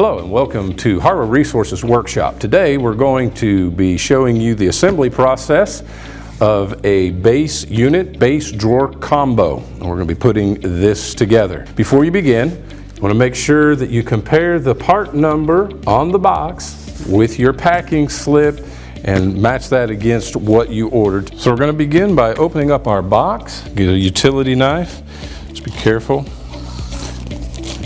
Hello and welcome to Hardware Resources Workshop. Today we're going to be showing you the assembly process of a base unit, base drawer combo. And we're going to be putting this together. Before you begin, you want to make sure that you compare the part number on the box with your packing slip and match that against what you ordered. So we're going to begin by opening up our box. Get a utility knife. Just be careful.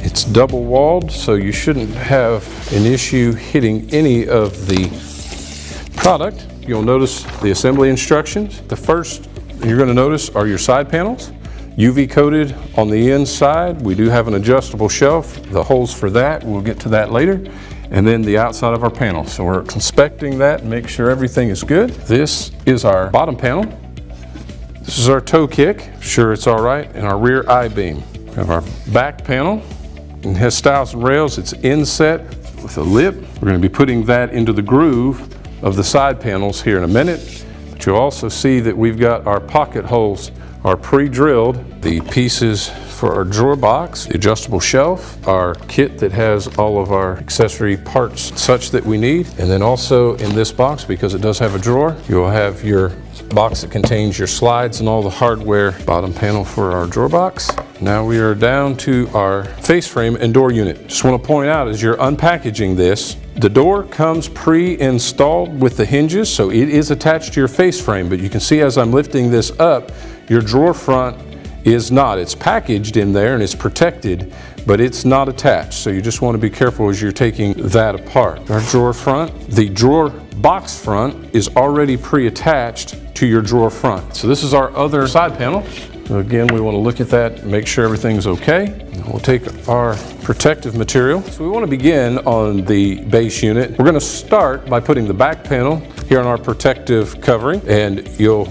It's double walled, so you shouldn't have an issue hitting any of the product. You'll notice the assembly instructions. The first you're going to notice are your side panels, UV coated on the inside. We do have an adjustable shelf, the holes for that, we'll get to that later. And then the outside of our panel. So we're inspecting that and make sure everything is good. This is our bottom panel. This is our toe kick, sure it's all right, and our rear I-beam. We have our back panel. It has stiles and rails. It's inset with a lip. We're going to be putting that into the groove of the side panels here in a minute. But you'll also see that we've got our pocket holes are pre-drilled. The pieces for our drawer box, the adjustable shelf, our kit that has all of our accessory parts such that we need. And then also in this box, because it does have a drawer, you'll have your box that contains your slides and all the hardware. Bottom panel for our drawer box. Now we are down to our face frame and door unit. Just want to point out as you're unpackaging this, the door comes pre-installed with the hinges, so it is attached to your face frame, but you can see as I'm lifting this up, your drawer front is not. It's packaged in there and it's protected, but it's not attached. So you just want to be careful as you're taking that apart. Our drawer front, the drawer box front is already pre-attached to your drawer front. So this is our other side panel. So again, we want to look at that, make sure everything's okay. And we'll take our protective material. So we want to begin on the base unit. We're going to start by putting the back panel here on our protective covering, and you'll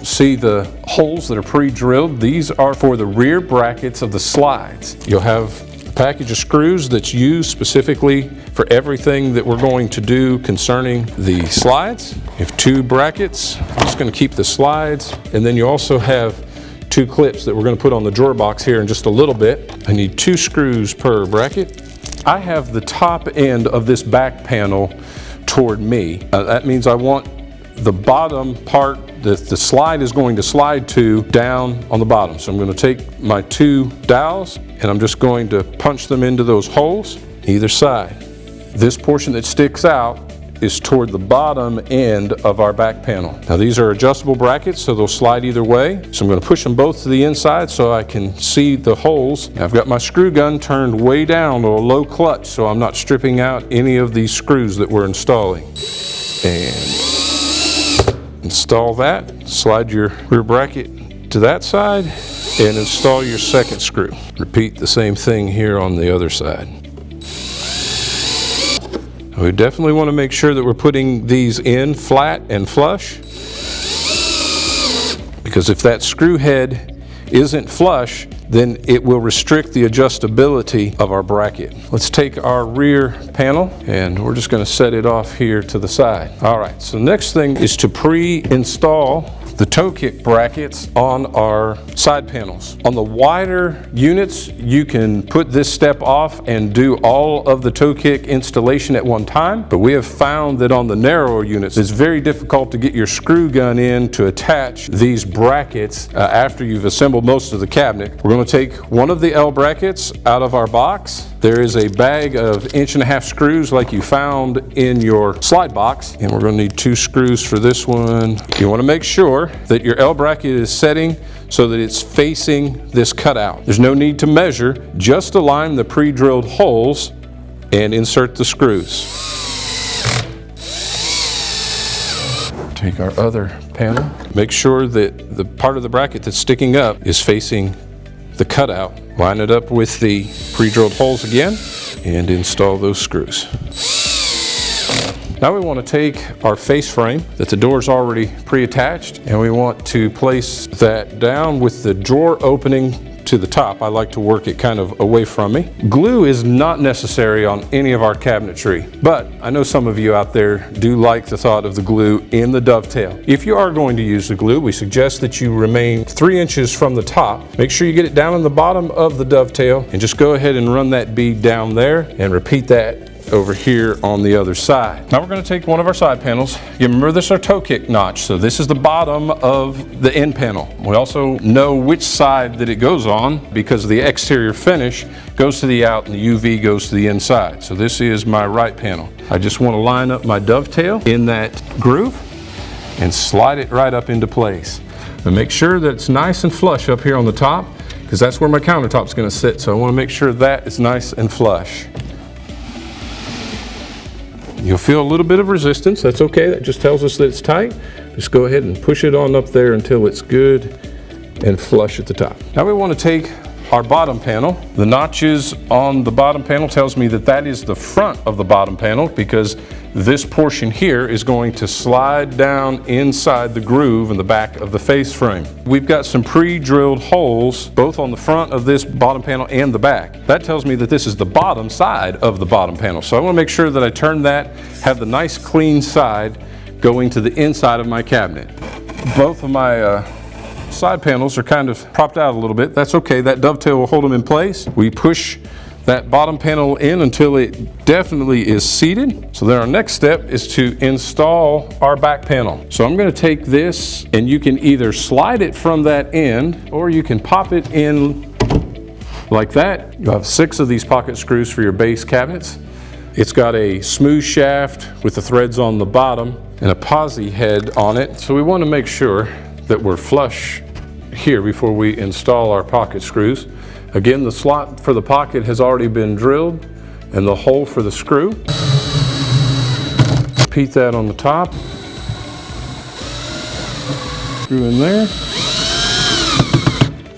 see the holes that are pre-drilled. These are for the rear brackets of the slides. You'll have a package of screws that's used specifically for everything that we're going to do concerning the slides. You have two brackets. I'm just going to keep the slides, and then you also have two clips that we're going to put on the drawer box here in just a little bit. I need 2 screws per bracket. I have the top end of this back panel toward me. That means I want the bottom part that the slide is going to slide to down on the bottom. So I'm going to take my 2 dowels and I'm just going to punch them into those holes either side. This portion that sticks out is toward the bottom end of our back panel. Now these are adjustable brackets, so they'll slide either way. So I'm going to push them both to the inside so I can see the holes. Now I've got my screw gun turned way down to a low clutch, so I'm not stripping out any of these screws that we're installing. And install that. Slide your rear bracket to that side and install your second screw. Repeat the same thing here on the other side. We definitely want to make sure that we're putting these in flat and flush, because if that screw head isn't flush, then it will restrict the adjustability of our bracket. Let's take our rear panel and we're just going to set it off here to the side. All right, so the next thing is to pre-install the toe kick brackets on our side panels. On the wider units, you can put this step off and do all of the toe kick installation at one time, but we have found that on the narrower units, it's very difficult to get your screw gun in to attach these brackets after you've assembled most of the cabinet. We're going to take one of the L brackets out of our box. There is a bag of 1.5 inch screws like you found in your slide box, and we're going to need 2 screws for this one. You want to make sure that your L bracket is setting so that it's facing this cutout. There's no need to measure, just align the pre-drilled holes and insert the screws. Take our other panel. Make sure that the part of the bracket that's sticking up is facing the cutout. Line it up with the pre-drilled holes again and install those screws. Now we want to take our face frame that the door is already pre-attached, and we want to place that down with the drawer opening to the top. I like to work it kind of away from me. Glue is not necessary on any of our cabinetry, but I know some of you out there do like the thought of the glue in the dovetail. If you are going to use the glue, we suggest that you remain 3 inches from the top. Make sure you get it down in the bottom of the dovetail and just go ahead and run that bead down there and repeat that over here on the other side. Now we're going to take one of our side panels. You remember this is our toe kick notch, so this is the bottom of the end panel. We also know which side that it goes on because the exterior finish goes to the out and the UV goes to the inside. So this is my right panel. I just want to line up my dovetail in that groove and slide it right up into place. And make sure that it's nice and flush up here on the top because that's where my countertop is going to sit. So I want to make sure that is nice and flush. You'll feel a little bit of resistance. That's okay. That just tells us that it's tight. Just go ahead and push it on up there until it's good and flush at the top. Now we want to take our bottom panel. The notches on the bottom panel tells me that that is the front of the bottom panel because this portion here is going to slide down inside the groove in the back of the face frame. We've got some pre-drilled holes both on the front of this bottom panel and the back. That tells me that this is the bottom side of the bottom panel. So I want to make sure that I turn that, have the nice clean side going to the inside of my cabinet. Both of my side panels are kind of propped out a little bit. That's okay. That dovetail will hold them in place. We push that bottom panel in until it definitely is seated. So then our next step is to install our back panel. So I'm going to take this and you can either slide it from that end or you can pop it in like that. You'll have 6 of these pocket screws for your base cabinets. It's got a smooth shaft with the threads on the bottom and a posi head on it. So we want to make sure that we're flush here before we install our pocket screws. Again, the slot for the pocket has already been drilled and the hole for the screw. Repeat that on the top. Screw in there.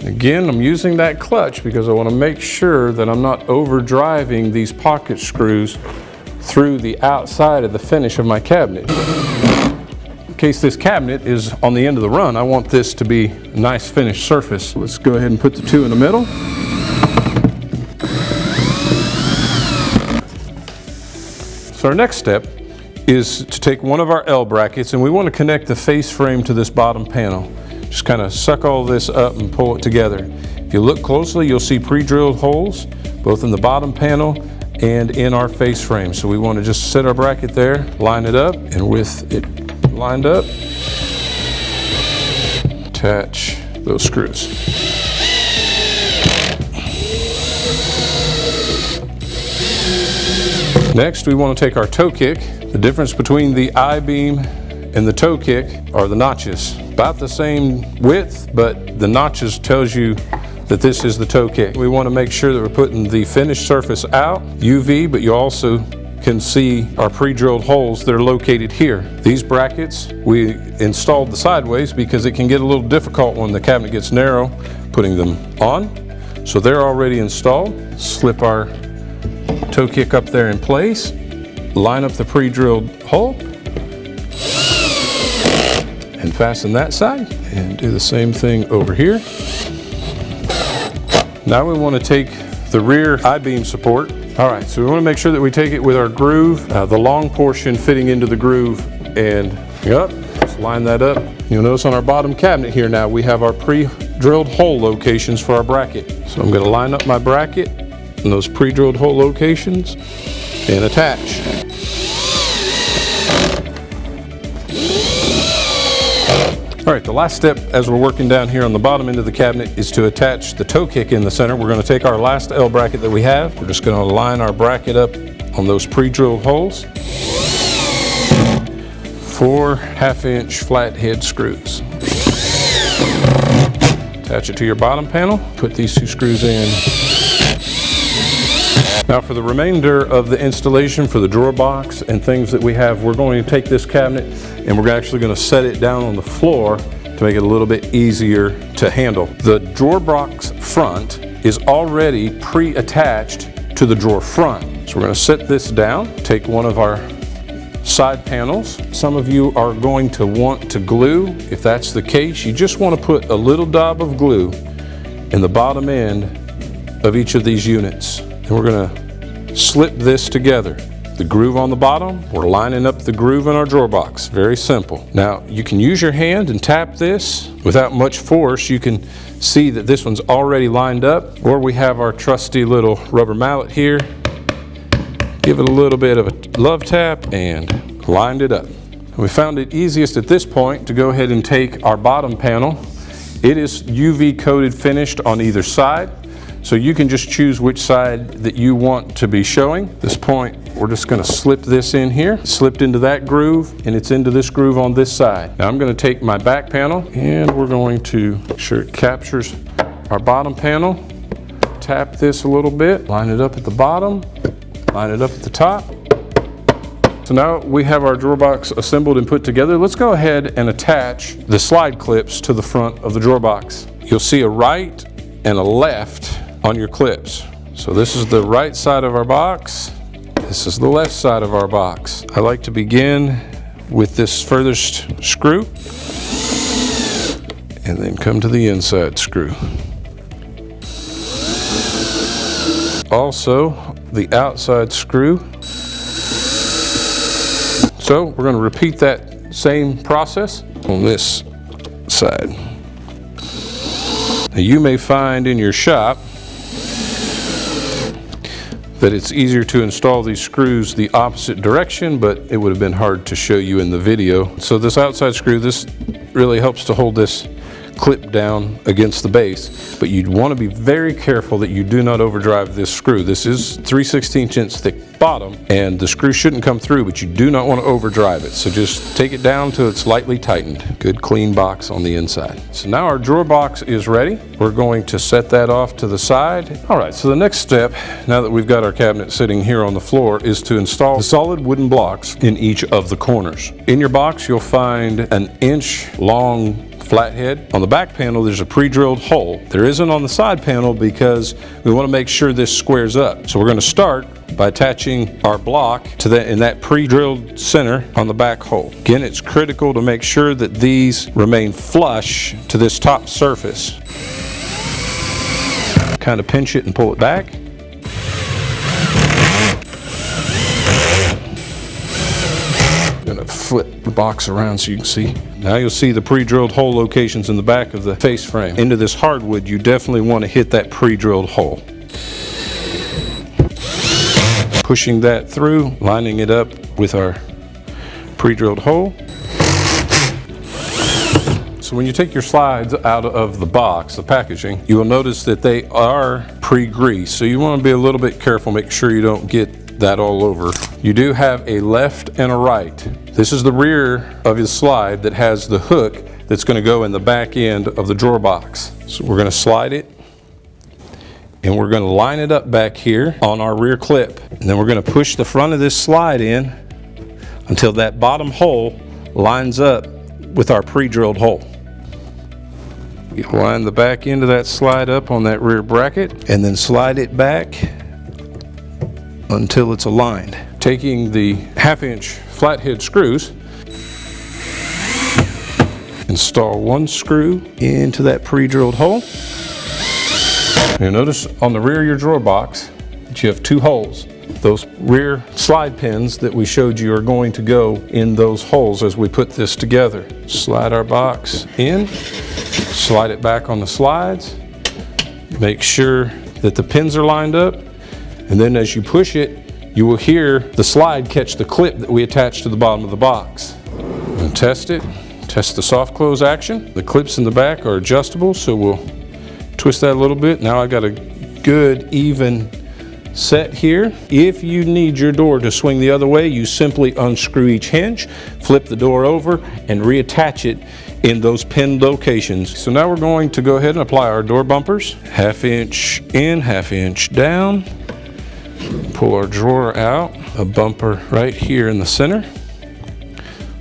Again, I'm using that clutch because I want to make sure that I'm not overdriving these pocket screws through the outside of the finish of my cabinet. In case this cabinet is on the end of the run, I want this to be a nice finished surface. Let's go ahead and put the 2 in the middle. So our next step is to take one of our L brackets and we want to connect the face frame to this bottom panel. Just kind of suck all this up and pull it together. If you look closely, you'll see pre-drilled holes both in the bottom panel and in our face frame. So we want to just set our bracket there, line it up, and with it lined up, attach those screws. Next, we want to take our toe kick. The difference between the I-beam and the toe kick are the notches. About the same width, but the notches tells you that this is the toe kick. We want to make sure that we're putting the finished surface out, UV, but you also can see our pre-drilled holes that are located here. These brackets, we installed the sideways because it can get a little difficult when the cabinet gets narrow, putting them on. So they're already installed. Slip our toe kick up there in place, line up the pre-drilled hole, and fasten that side, and do the same thing over here. Now we want to take the rear I-beam support. All right, so we want to make sure that we take it with our groove, the long portion fitting into the groove, and just line that up. You'll notice on our bottom cabinet here now, we have our pre-drilled hole locations for our bracket. So I'm going to line up my bracket in those pre-drilled hole locations and attach. All right, the last step as we're working down here on the bottom end of the cabinet is to attach the toe kick in the center. We're going to take our last L bracket that we have. We're just going to line our bracket up on those pre-drilled holes. 4 1/2-inch flathead screws. Attach it to your bottom panel. Put these 2 screws in. Now for the remainder of the installation for the drawer box and things that we have, we're going to take this cabinet and we're actually going to set it down on the floor to make it a little bit easier to handle. The drawer box front is already pre-attached to the drawer front. So we're going to set this down, take one of our side panels. Some of you are going to want to glue. If that's the case, you just want to put a little dab of glue and the bottom end of each of these units. And we're gonna slip this together. The groove on the bottom, we're lining up the groove in our drawer box. Very simple. Now, you can use your hand and tap this without much force. You can see that this one's already lined up, or we have our trusty little rubber mallet here. Give it a little bit of a love tap and lined it up. We found it easiest at this point to go ahead and take our bottom panel. It is UV coated finished on either side, so you can just choose which side that you want to be showing. At this point, we're just going to slip this in here. Slipped into that groove, and it's into this groove on this side. Now I'm going to take my back panel, and we're going to make sure it captures our bottom panel. Tap this a little bit, line it up at the bottom, line it up at the top. So now we have our drawer box assembled and put together. Let's go ahead and attach the slide clips to the front of the drawer box. You'll see a right and a left on your clips. So this is the right side of our box. This is the left side of our box. I like to begin with this furthest screw and then come to the inside screw. Also, the outside screw. So we're going to repeat that same process on this side. Now, you may find in your shop that it's easier to install these screws the opposite direction, but it would have been hard to show you in the video. So this outside screw, this really helps to hold this clip down against the base, but you'd want to be very careful that you do not overdrive this screw. This is 3/16 inch thick bottom, and the screw shouldn't come through, but you do not want to overdrive it. So just take it down till it's lightly tightened. Good clean box on the inside. So now our drawer box is ready. We're going to set that off to the side. All right, so the next step, now that we've got our cabinet sitting here on the floor, is to install the solid wooden blocks in each of the corners. In your box, you'll find an inch-long flathead. On the back panel, there's a pre-drilled hole. There isn't on the side panel because we want to make sure this squares up. So we're going to start by attaching our block to that in that pre-drilled center on the back hole. Again, it's critical to make sure that these remain flush to this top surface. Kind of pinch it and pull it back. I'm going to flip the box around so you can see. Now you'll see the pre-drilled hole locations in the back of the face frame. Into this hardwood, you definitely want to hit that pre-drilled hole. Pushing that through, lining it up with our pre-drilled hole. So when you take your slides out of the box, the packaging, you will notice that they are pre-greased. So you want to be a little bit careful, make sure you don't get that all over. You do have a left and a right. This is the rear of your slide that has the hook that's going to go in the back end of the drawer box. So we're going to slide it, and we're going to line it up back here on our rear clip. And then we're going to push the front of this slide in until that bottom hole lines up with our pre-drilled hole. You line the back end of that slide up on that rear bracket and then slide it back until it's aligned. Taking the 1/2 inch flathead screws, install one screw into that pre-drilled hole. You'll notice on the rear of your drawer box that you have two holes. Those rear slide pins that we showed you are going to go in those holes as we put this together. Slide our box in, slide it back on the slides, make sure that the pins are lined up, and then as you push it, you will hear the slide catch the clip that we attached to the bottom of the box. And test it, test the soft close action. The clips in the back are adjustable, so we'll twist that a little bit. Now I got a good even set here. If you need your door to swing the other way, you simply unscrew each hinge, flip the door over, and reattach it in those pinned locations. So now we're going to go ahead and apply our door bumpers. 1/2 inch in, 1/2 inch down. Pull our drawer out, a bumper right here in the center.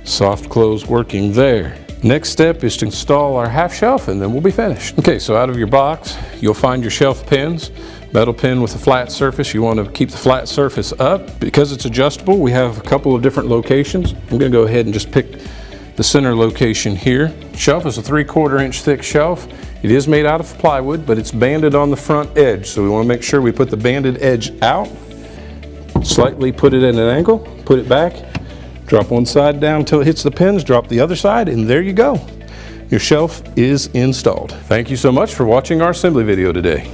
Soft close working there. Next step is to install our half shelf, and then we'll be finished. Okay, so out of your box, you'll find your shelf pins. Metal pin with a flat surface. You want to keep the flat surface up. Because it's adjustable, we have a couple of different locations. I'm going to go ahead and just pick the center location here. Shelf is a 3/4 inch thick shelf. It is made out of plywood, but it's banded on the front edge. So we want to make sure we put the banded edge out, slightly put it at an angle, put it back, drop one side down until it hits the pins, drop the other side, and there you go. Your shelf is installed. Thank you so much for watching our assembly video today.